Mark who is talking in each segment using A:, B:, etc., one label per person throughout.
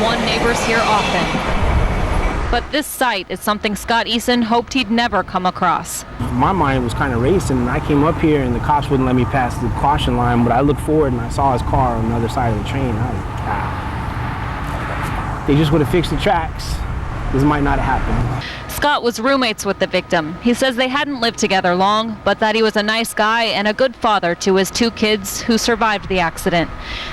A: won neighbors here often. But this sight is something Scott Eason hoped he'd never come across.
B: My mind was kind of racing, and I came up here and the cops wouldn't let me pass the caution line, but I looked forward and I saw his car on the other side of the train. I was like, ah. They just would have fixed the tracks. This might not have happened.
A: Scott was roommates with the victim. He says they hadn't lived together long, but that he was a nice guy and a good father to his 2 kids who survived the accident.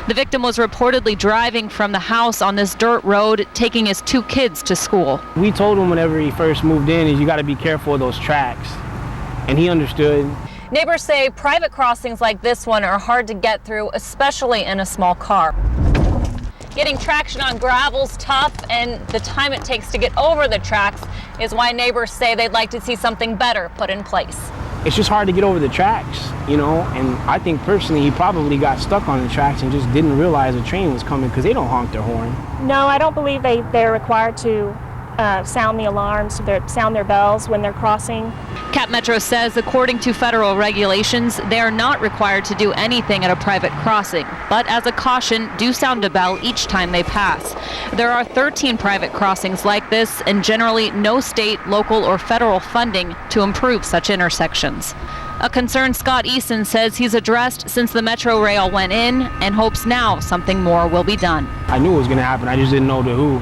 A: The victim was reportedly driving from the house on this dirt road, taking his 2 kids to school.
B: We told him whenever he first moved in is you got to be careful of those tracks, and he understood.
A: Neighbors say private crossings like this one are hard to get through, especially in a small car. Getting traction on gravel's tough, and the time it takes to get over the tracks is why neighbors say they'd like to see something better put in place.
B: It's just hard to get over the tracks, and I think personally he probably got stuck on the tracks and just didn't realize a train was coming because they don't honk their horn.
C: No, I don't believe they're required to sound the alarms, sound their bells when they're crossing.
A: Cap Metro says according to federal regulations, they are not required to do anything at a private crossing, but as a caution, do sound a bell each time they pass. There are 13 private crossings like this, and generally no state, local, or federal funding to improve such intersections. A concern Scott Eason says he's addressed since the Metro Rail went in, and hopes now something more will be done.
B: I knew it was going to happen, I just didn't know to who.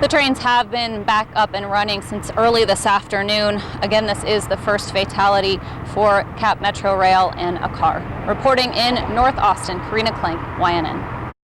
A: The trains have been back up and running since early this afternoon. Again, this is the first fatality for Cap Metro Rail and a car. Reporting in North Austin, Karina Klenk, YNN.